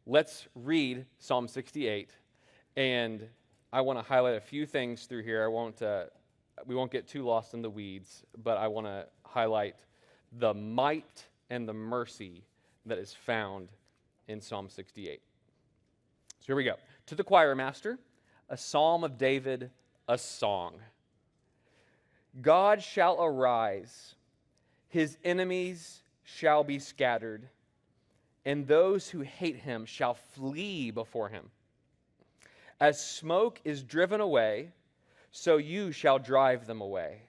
let's read Psalm 68, and I want to highlight a few things through here. We won't get too lost in the weeds, but I want to highlight the might and the mercy that is found in Psalm 68. So here we go. To the choir master, a psalm of David, a song. God shall arise, his enemies shall be scattered, and those who hate him shall flee before him. As smoke is driven away, so you shall drive them away.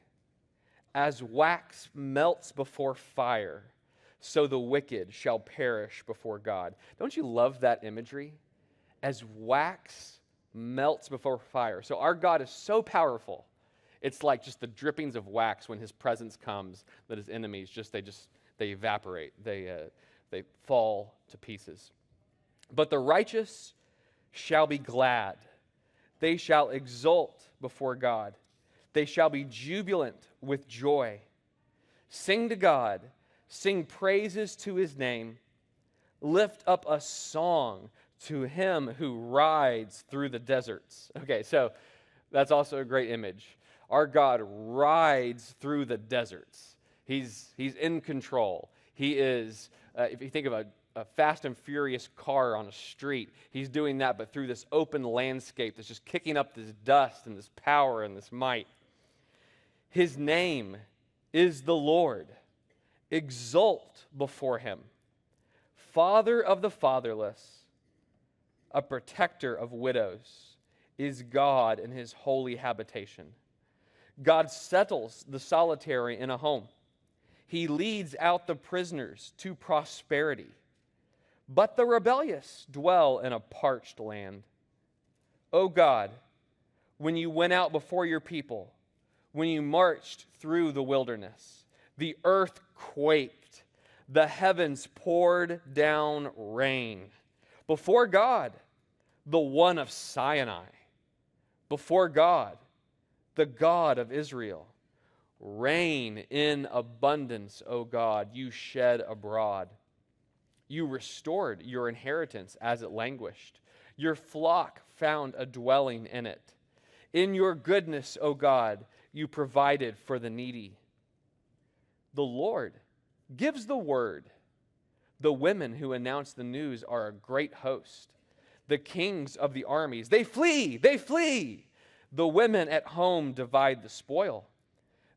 As wax melts before fire, so the wicked shall perish before God. Don't you love that imagery? As wax melts before fire. So our God is so powerful. It's like just the drippings of wax when his presence comes, that his enemies they evaporate. They fall to pieces. But the righteous shall be glad. They shall exult before God. They shall be jubilant with joy. Sing to God. Sing praises to his name. Lift up a song to him who rides through the deserts. Okay, so that's also a great image. Our God rides through the deserts. He's in control. He is, if you think of a fast and furious car on a street, he's doing that, but through this open landscape that's just kicking up this dust and this power and this might. His name is the Lord. Exult before him. Father of the fatherless, a protector of widows, is God in his holy habitation. God settles the solitary in a home. He leads out the prisoners to prosperity. But the rebellious dwell in a parched land. O God, when you went out before your people, when you marched through the wilderness, the earth quaked, the heavens poured down rain. Before God, the one of Sinai. Before God, the God of Israel. Rain in abundance, O God, you shed abroad. You restored your inheritance as it languished. Your flock found a dwelling in it. In your goodness, O God, you provided for the needy. The Lord gives the word. The women who announce the news are a great host. The kings of the armies, they flee, they flee. The women at home divide the spoil.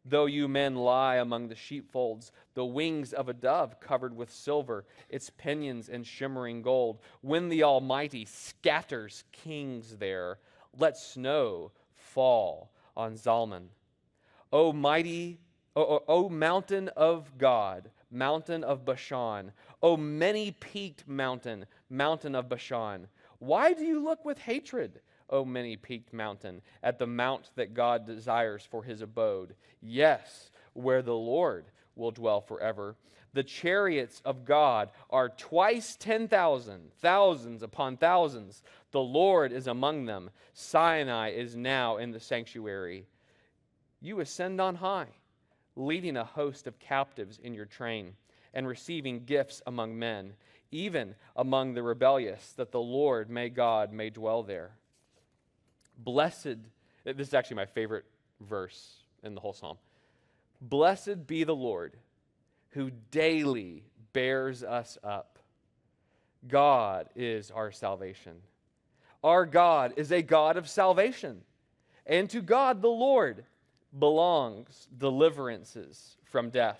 Though you men lie among the sheepfolds, the wings of a dove covered with silver, its pinions and shimmering gold. When the Almighty scatters kings there, let snow fall on Zalman. O mountain of God, mountain of Bashan, O many-peaked mountain, mountain of Bashan, why do you look with hatred, O many-peaked mountain, at the mount that God desires for his abode? Yes, where the Lord will dwell forever. The chariots of God are twice 10,000, thousands upon thousands. The Lord is among them. Sinai is now in the sanctuary. You ascend on high, leading a host of captives in your train, and receiving gifts among men, even among the rebellious, that the Lord, God, may dwell there. Blessed, this is actually my favorite verse in the whole psalm. Blessed be the Lord, who daily bears us up. God is our salvation. Our God is a God of salvation. And to God the Lord belongs deliverances from death.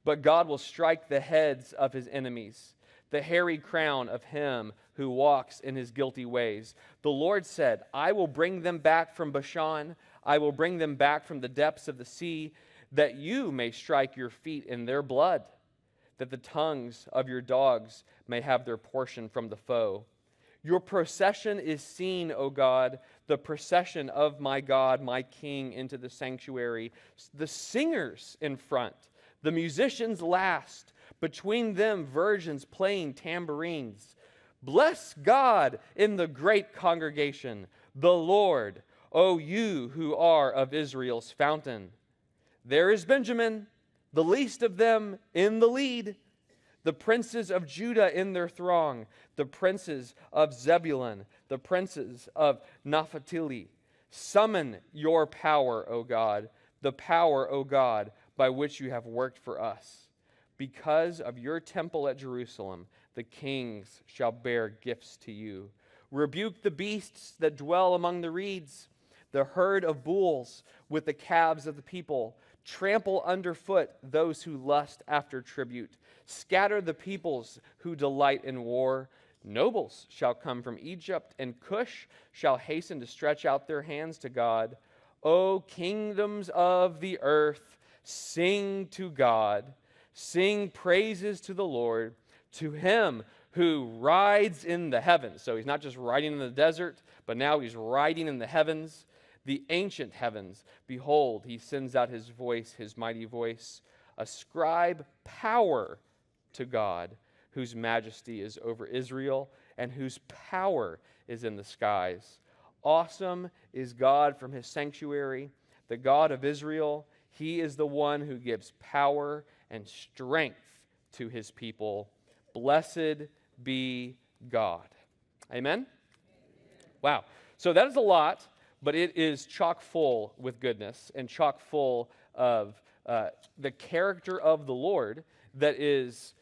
But God will strike the heads of his enemies, the hairy crown of him who walks in his guilty ways. The Lord said, I will bring them back from Bashan. I will bring them back from the depths of the sea, that you may strike your feet in their blood, that the tongues of your dogs may have their portion from the foe. Your procession is seen, O God, the procession of my God, my King, into the sanctuary. The singers in front, the musicians last, between them virgins playing tambourines. Bless God in the great congregation, the Lord, O you who are of Israel's fountain. There is Benjamin, the least of them, in the lead. the princes of Judah in their throng, the princes of Zebulun, the princes of Naphtali. Summon your power, O God, the power, O God, by which you have worked for us. Because of your temple at Jerusalem, the kings shall bear gifts to you. Rebuke the beasts that dwell among the reeds, the herd of bulls with the calves of the people. Trample underfoot those who lust after tribute. Scatter the peoples who delight in war. Nobles shall come from Egypt, and Cush shall hasten to stretch out their hands to God. O kingdoms of the earth, sing to God. Sing praises to the Lord, to him who rides in the heavens. So he's not just riding in the desert, but now he's riding in the heavens, the ancient heavens. Behold, he sends out his voice, his mighty voice. Ascribe power to God, whose majesty is over Israel and whose power is in the skies. Awesome is God from his sanctuary, the God of Israel. He is the one who gives power and strength to his people. Blessed be God. Amen? Wow. So that is a lot, but it is chock full with goodness and chock full of the character of the Lord that is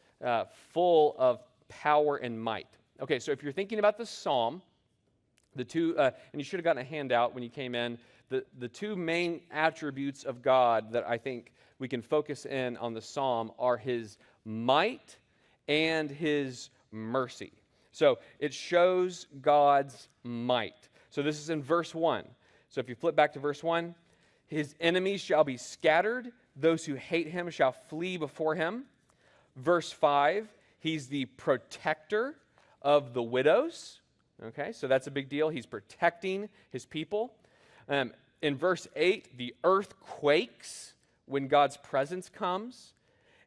full of power and might. Okay, so if you're thinking about the psalm, the two, and you should have gotten a handout when you came in, the two main attributes of God that I think we can focus in on the psalm are his might and his mercy. So it shows God's might. So this is in verse 1. So if you flip back to verse 1, his enemies shall be scattered, those who hate him shall flee before him. Verse 5, he's the protector of the widows. Okay, so that's a big deal. He's protecting his people. In verse 8, the earth quakes when God's presence comes.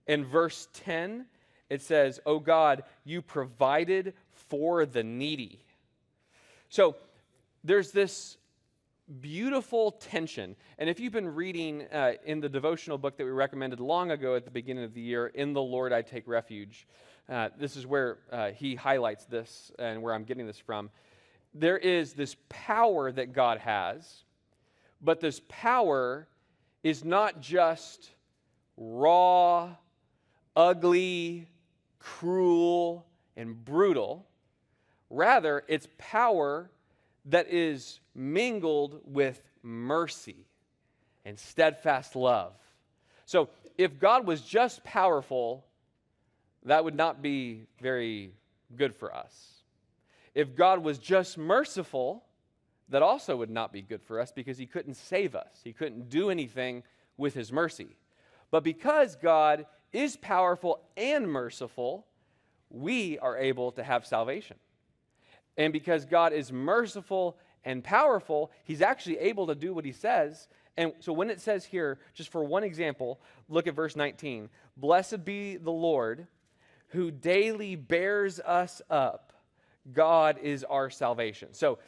In verse 10, it says, "O God, you provided for the needy." So there's this beautiful tension. And if you've been reading in the devotional book that we recommended long ago at the beginning of the year, "In the Lord I Take Refuge," this is where he highlights this and where I'm getting this from. There is this power that God has, but this power is not just raw, ugly, cruel, and brutal. Rather, it's power that is mingled with mercy and steadfast love. So if God was just powerful, that would not be very good for us. If God was just merciful, that also would not be good for us because he couldn't save us. He couldn't do anything with his mercy. But because God is powerful and merciful, we are able to have salvation. And because God is merciful and powerful, he's actually able to do what he says. And so when it says here, just for one example, look at verse 19. "Blessed be the Lord, who daily bears us up. God is our salvation." So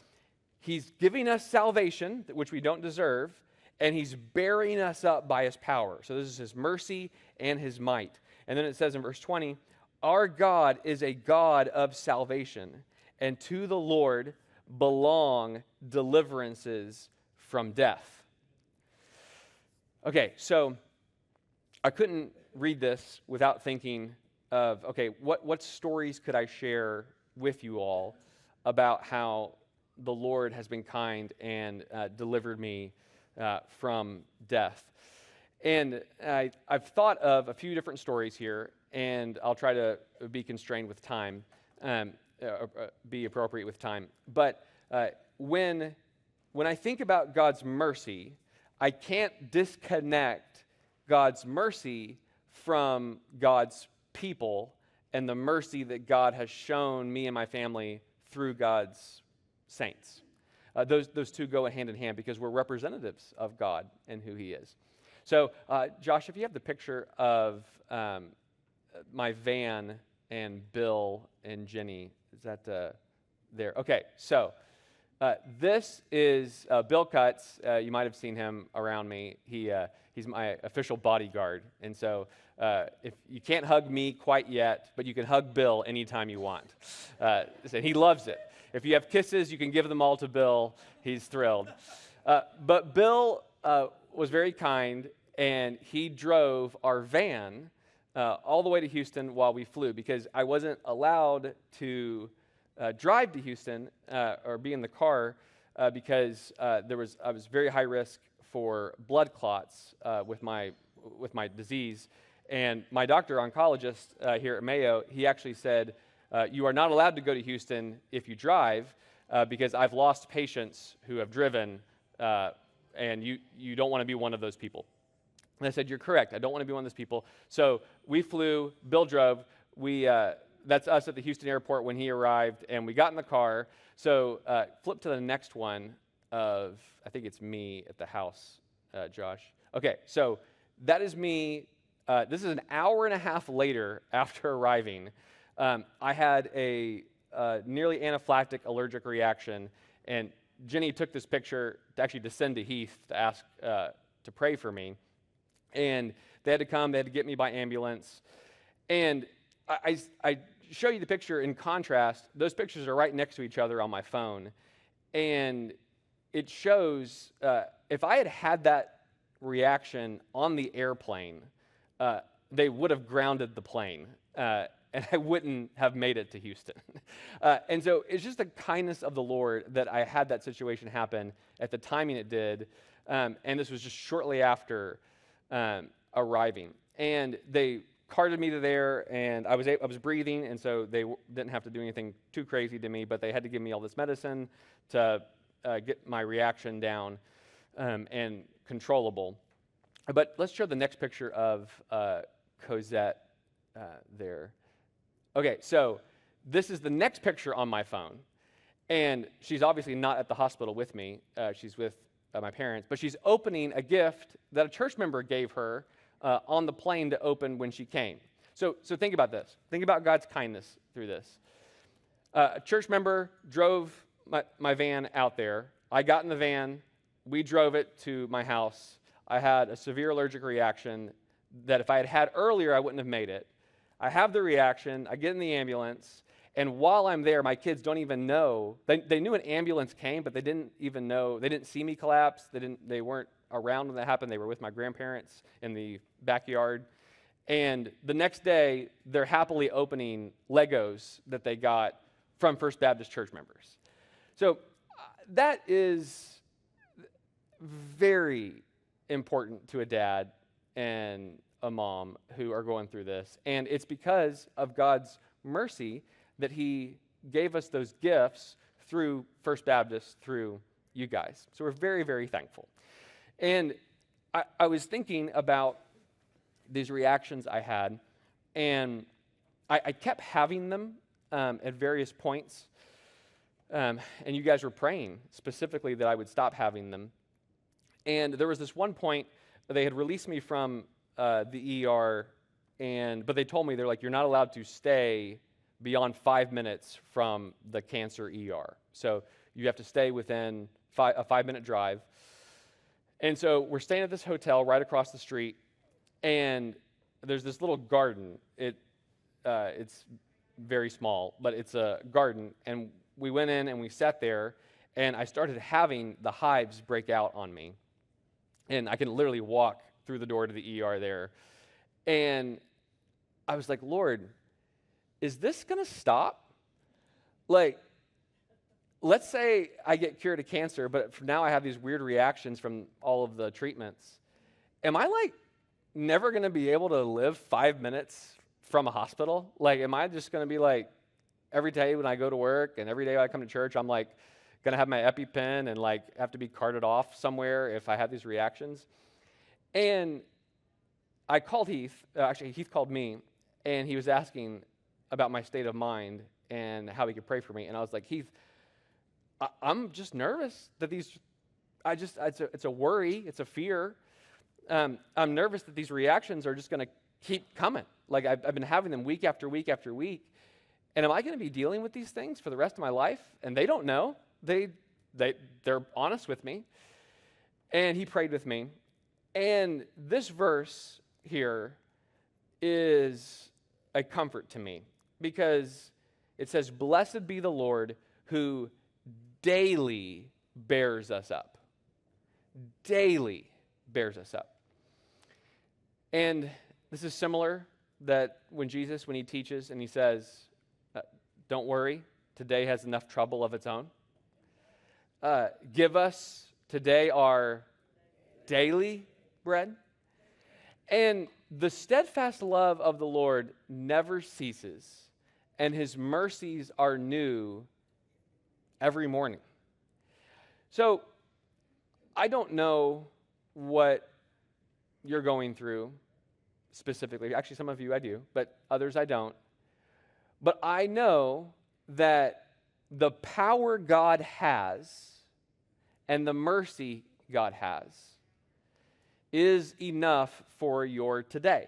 he's giving us salvation, which we don't deserve, and he's bearing us up by his power. So this is his mercy and his might. And then it says in verse 20, "Our God is a God of salvation, and to the Lord belong deliverances from death." Okay, so I couldn't read this without thinking of, okay, what stories could I share with you all about how the Lord has been kind and delivered me from death. And I've thought of a few different stories here, and I'll try to be constrained with time, be appropriate with time. But when I think about God's mercy, I can't disconnect God's mercy from God's people and the mercy that God has shown me and my family through God's saints. Those two go hand in hand because we're representatives of God and who he is. So, Josh, if you have the picture of my van and Bill and Jenny, is that there? Okay, so this is Bill Cutts. You might have seen him around me. He's my official bodyguard. And so if you can't hug me quite yet, but you can hug Bill anytime you want. So he loves it. If you have kisses, you can give them all to Bill. He's thrilled. But Bill was very kind, and he drove our van all the way to Houston while we flew, because I wasn't allowed to drive to Houston or be in the car because I was very high risk for blood clots with my disease. And my doctor oncologist here at Mayo, he actually said, you are not allowed to go to Houston if you drive because I've lost patients who have driven, and you don't want to be one of those people. And I said, you're correct. I don't want to be one of those people. So we flew. Bill drove. That's us at the Houston airport when he arrived, and we got in the car. So flip to the next one of, I think it's me at the house, Josh. Okay, so that is me. This is an hour and a half later after arriving. I had a nearly anaphylactic allergic reaction, and Jenny took this picture to send to Heath to ask to pray for me. And they had to come, they had to get me by ambulance. And I show you the picture in contrast. Those pictures are right next to each other on my phone. And it shows, if I had had that reaction on the airplane, they would have grounded the plane. And I wouldn't have made it to Houston. And so it's just the kindness of the Lord that I had that situation happen at the timing it did. And this was just shortly after arriving. And they carted me to there, and I was breathing, and so they didn't have to do anything too crazy to me, but they had to give me all this medicine to get my reaction down and controllable. But let's show the next picture of Cosette there. Okay, so this is the next picture on my phone, and she's obviously not at the hospital with me. She's with my parents, but she's opening a gift that a church member gave her on the plane to open when she came. So think about this. Think about God's kindness through this. A church member drove my van out there. I got in the van. We drove it to my house. I had a severe allergic reaction that if I had had earlier, I wouldn't have made it. I have the reaction. I get in the ambulance. And while I'm there, my kids don't even know. They knew an ambulance came, but they didn't even know. They didn't see me collapse. They weren't around when that happened. They were with my grandparents in the backyard. And the next day, they're happily opening Legos that they got from First Baptist church members. So that is very important to a dad and a mom who are going through this. And it's because of God's mercy that he gave us those gifts through First Baptist, through you guys. So we're very, very thankful. And I was thinking about these reactions I had, and I kept having them at various points. And you guys were praying specifically that I would stop having them. And there was this one point they had released me from the ER, but they told me, they're like, you're not allowed to stay beyond 5 minutes from the cancer ER. So you have to stay within a 5-minute drive. And so we're staying at this hotel right across the street, and there's this little garden. It's very small, but it's a garden. And we went in and we sat there, and I started having the hives break out on me. And I can literally walk through the door to the ER there. And I was like, Lord, is this going to stop? Like, let's say I get cured of cancer, but for now I have these weird reactions from all of the treatments. Am I, like, never going to be able to live 5 minutes from a hospital? Like, am I just going to be, like, every day when I go to work and every day I come to church, I'm, like, going to have my EpiPen and, like, have to be carted off somewhere if I have these reactions? And I called Heath. Actually, Heath called me, and he was asking about my state of mind and how he could pray for me. And I was like, Heath, I'm just nervous that it's a worry, it's a fear. I'm nervous that these reactions are just going to keep coming. Like, I've been having them week after week after week. And am I going to be dealing with these things for the rest of my life? And they don't know. They're honest with me. And he prayed with me. And this verse here is a comfort to me because it says, "Blessed be the Lord who daily bears us up." Daily bears us up. And this is similar that when he teaches and he says, don't worry, today has enough trouble of its own. Give us today our daily bread. And the steadfast love of the Lord never ceases, and his mercies are new every morning. So, I don't know what you're going through specifically. Actually, some of you I do, but others I don't. But I know that the power God has and the mercy God has is enough for your today.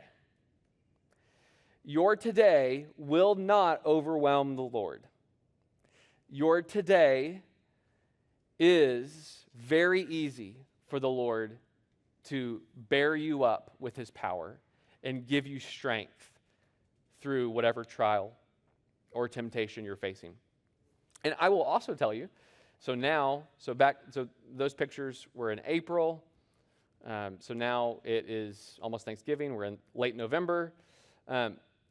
Your today will not overwhelm the Lord. Your today is very easy for the Lord to bear you up with his power and give you strength through whatever trial or temptation you're facing. And I will also tell you, so those pictures were in April. So now it is almost Thanksgiving. We're in late November.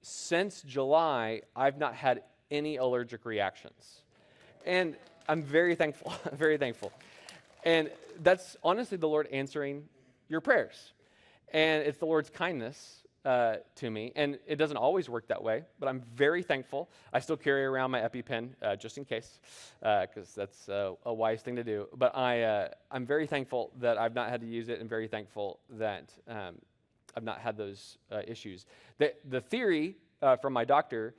Since July, I've not had any allergic reactions. And I'm very thankful, very thankful. And that's honestly the Lord answering your prayers. And it's the Lord's kindness to me. And it doesn't always work that way, but I'm very thankful. I still carry around my EpiPen just in case, because that's a wise thing to do. But I'm very thankful that I've not had to use it, and very thankful that I've not had those issues. The theory from my doctor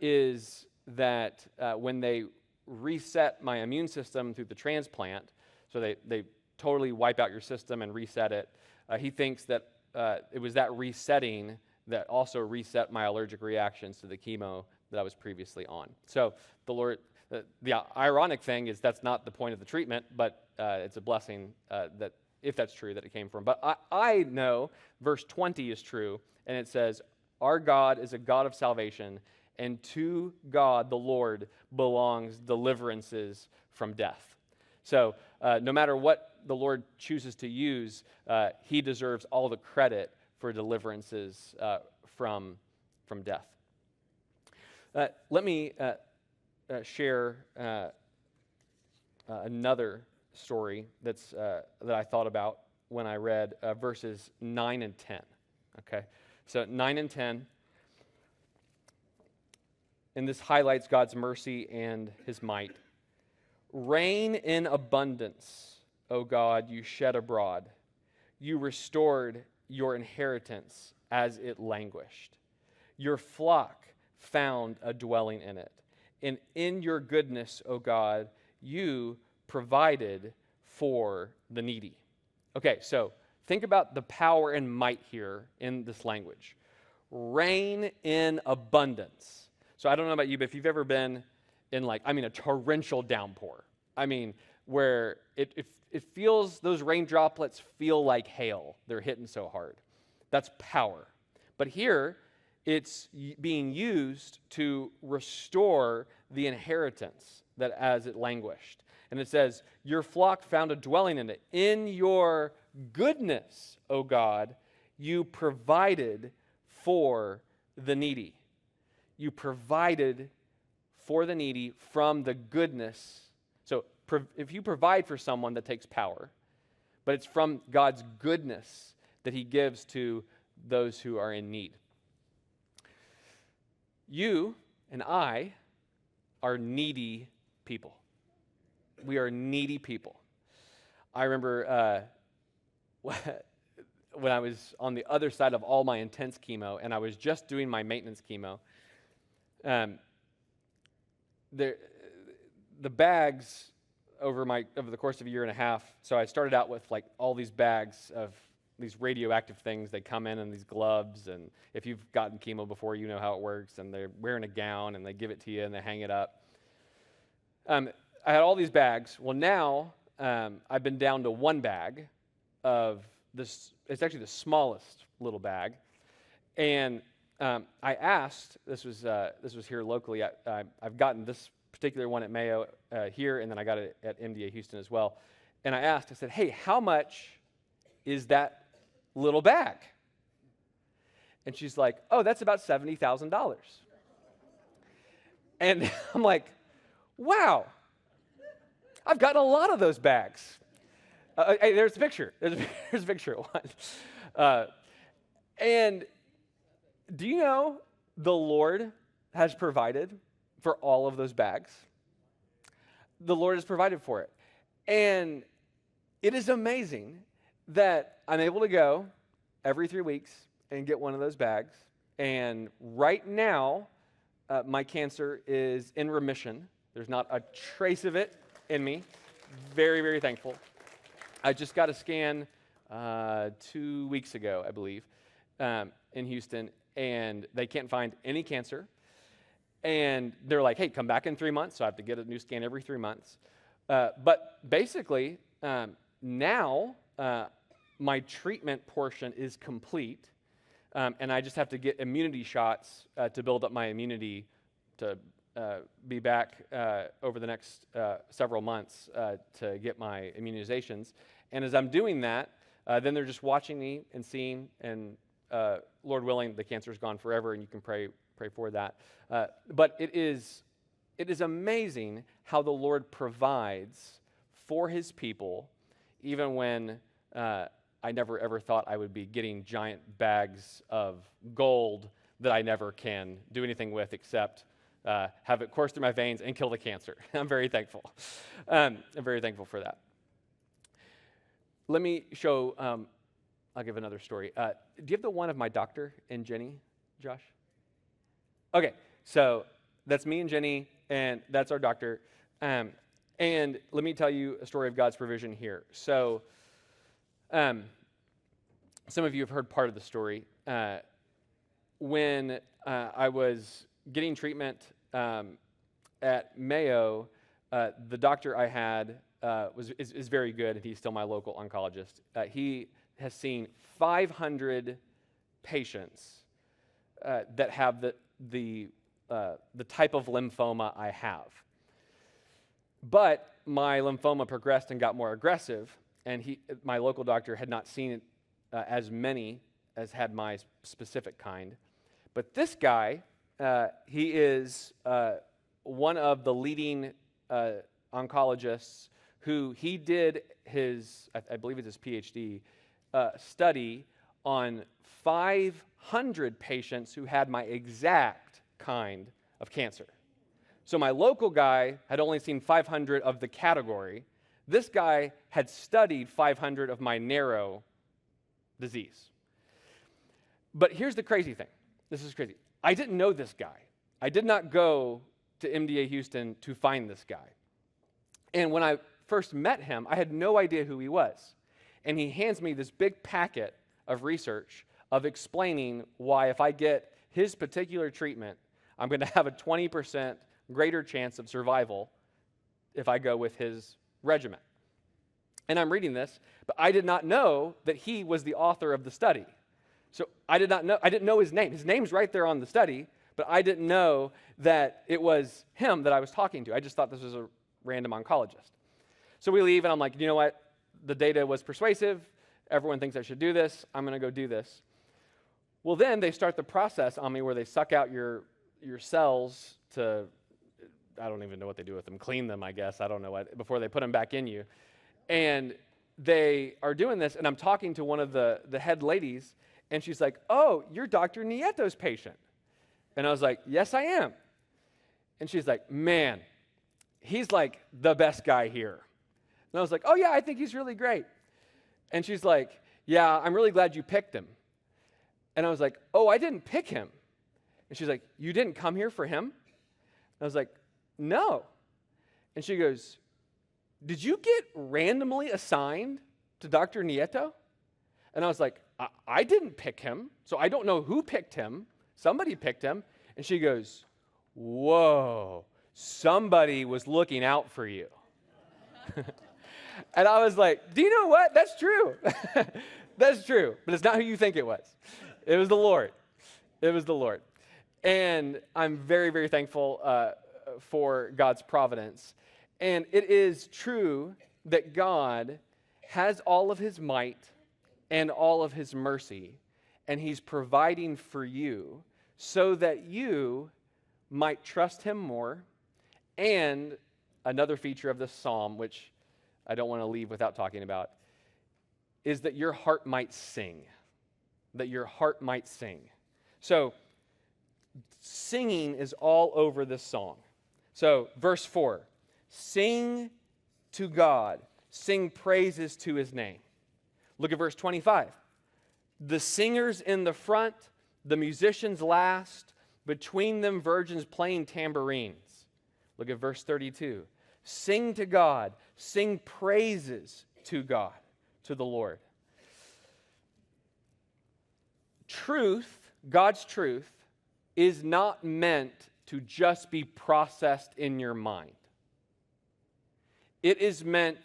is that when they reset my immune system through the transplant, so they totally wipe out your system and reset it, he thinks that it was that resetting that also reset my allergic reactions to the chemo that I was previously on. So the ironic thing is that's not the point of the treatment, but it's a blessing that, if that's true, that it came from. But I know verse 20 is true, and it says, "Our God is a God of salvation, and to God the Lord belongs deliverances from death." So no matter what the Lord chooses to use, he deserves all the credit for deliverances from death. Let me share another story that I thought about when I read verses 9 and 10. Okay, so 9 and 10, and this highlights God's mercy and his might. "Rain in abundance, O God, you shed abroad. You restored your inheritance as it languished. Your flock found a dwelling in it. And in your goodness, O God, you provided for the needy." Okay, so think about the power and might here in this language. Rain in abundance. So I don't know about you, but if you've ever been in a torrential downpour, where it feels, those rain droplets feel like hail. They're hitting so hard. That's power. But here, it's being used to restore the inheritance that as it languished. And it says, your flock found a dwelling in it. In your goodness, O God, you provided for the needy. You provided for the needy from the goodness. So if you provide for someone, that takes power. But it's from God's goodness that he gives to those who are in need. You and I are needy people. We are needy people. I remember when I was on the other side of all my intense chemo, and I was just doing my maintenance chemo, the bags over the course of a year and a half, so I started out with all these bags of these radioactive things. They come in these gloves, and if you've gotten chemo before, you know how it works, and they're wearing a gown, and they give it to you, and they hang it up. I had all these bags. Well, now I've been down to one bag of this. It's actually the smallest little bag, And I asked, this was here locally, I've gotten this particular one at Mayo here, and then I got it at MDA Houston as well. And I asked, I said, hey, how much is that little bag? And she's like, oh, that's about $70,000. And I'm like, wow, I've gotten a lot of those bags. Hey, there's a picture. There's a picture of one. And do you know the Lord has provided for all of those bags? The Lord has provided for it. And it is amazing that I'm able to go every 3 weeks and get one of those bags. And right now, my cancer is in remission. There's not a trace of it in me. Very, very thankful. I just got a scan 2 weeks ago, I believe, in Houston, and they can't find any cancer. And they're like, hey, come back in 3 months, so I have to get a new scan every 3 months. But basically, now my treatment portion is complete, and I just have to get immunity shots to build up my immunity to be back over the next several months to get my immunizations. And as I'm doing that, then they're just watching me and seeing, and Lord willing, the cancer's gone forever, and you can pray for that. But it is amazing how the Lord provides for his people, even when I never ever thought I would be getting giant bags of gold that I never can do anything with except have it course through my veins and kill the cancer. I'm very thankful. I'm very thankful for that. Let me show, I'll give another story. Do you have the one of my doctor and Jenny, Josh? Okay, so that's me and Jenny, and that's our doctor. And let me tell you a story of God's provision here. So some of you have heard part of the story. When I was getting treatment at Mayo, the doctor I had is very good, and he's still my local oncologist. He has seen 500 patients that have the type of lymphoma I have. But my lymphoma progressed and got more aggressive, and my local doctor had not seen as many as had my specific kind. But this guy, he is one of the leading oncologists who he did his, I believe it's his PhD, study on 500 patients who had my exact kind of cancer. So my local guy had only seen 500 of the category. This guy had studied 500 of my narrow disease. But here's the crazy thing. This is crazy. I didn't know this guy. I did not go to MDA Houston to find this guy. And when I first met him, I had no idea who he was. And he hands me this big packet of research of explaining why if I get his particular treatment, I'm going to have a 20% greater chance of survival if I go with his regimen. And I'm reading this, but I did not know that he was the author of the study. So I didn't know his name. His name's right there on the study, but I didn't know that it was him that I was talking to. I just thought this was a random oncologist. So we leave, and I'm like, you know what? The data was persuasive. Everyone thinks I should do this. I'm going to go do this. Well, then they start the process on me where they suck out your cells to, I don't even know what they do with them, clean them, I guess. I don't know what, before they put them back in you. And they are doing this, and I'm talking to one of the head ladies, and she's like, oh, you're Dr. Nieto's patient. And I was like, yes, I am. And she's like, man, he's like the best guy here. And I was like, oh, yeah, I think he's really great. And she's like, yeah, I'm really glad you picked him. And I was like, oh, I didn't pick him. And she's like, you didn't come here for him? And I was like, no. And she goes, did you get randomly assigned to Dr. Nieto? And I was like, I didn't pick him, so I don't know who picked him. Somebody picked him. And she goes, whoa, somebody was looking out for you. And I was like, do you know what? That's true. That's true. But it's not who you think it was. It was the Lord. It was the Lord. And I'm very, very thankful for God's providence. And it is true that God has all of his might and all of his mercy, and he's providing for you so that you might trust him more. And another feature of this psalm, which I don't want to leave without talking about, is that your heart might sing. That your heart might sing. So, singing is all over this song. So, verse 4, sing to God, sing praises to his name. Look at verse 25. The singers in the front, the musicians last, between them virgins playing tambourines. Look at verse 32. Sing to God, sing praises to God, to the Lord. Truth, God's truth, is not meant to just be processed in your mind. It is meant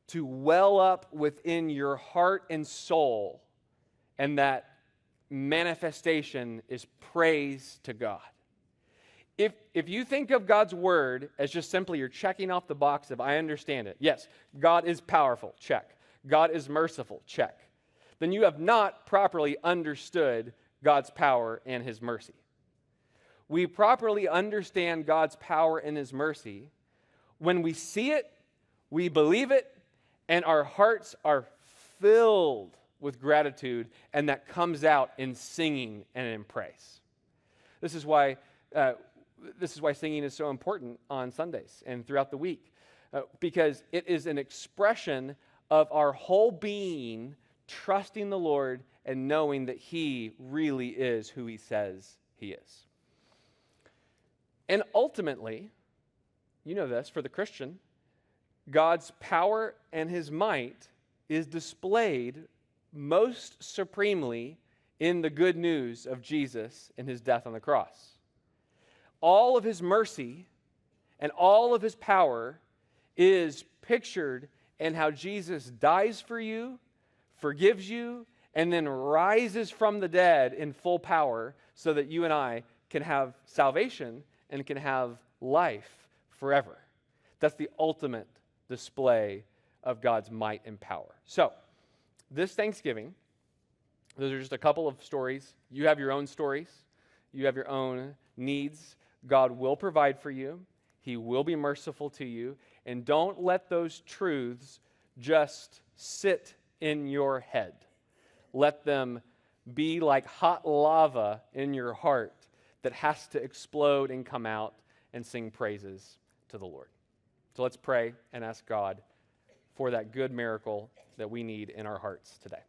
to well up within your heart and soul, and that manifestation is praise to God. If you think of God's word as just simply you're checking off the box of I understand it, yes, God is powerful, check. God is merciful, check. Then you have not properly understood God's power and his mercy. We properly understand God's power and his mercy when we see it, we believe it, and our hearts are filled with gratitude, and that comes out in singing and in praise. This is why singing is so important on Sundays and throughout the week, because it is an expression of our whole being trusting the Lord and knowing that he really is who he says he is. And ultimately, you know this, for the Christian, God's power and his might is displayed most supremely in the good news of Jesus and his death on the cross. All of his mercy and all of his power is pictured in how Jesus dies for you, forgives you, and then rises from the dead in full power so that you and I can have salvation and can have life forever. That's the ultimate display of God's might and power. So, this Thanksgiving, those are just a couple of stories. You have your own stories. You have your own needs. God will provide for you. He will be merciful to you. And don't let those truths just sit in your head. Let them be like hot lava in your heart that has to explode and come out and sing praises to the Lord. So let's pray and ask God for that good miracle that we need in our hearts today.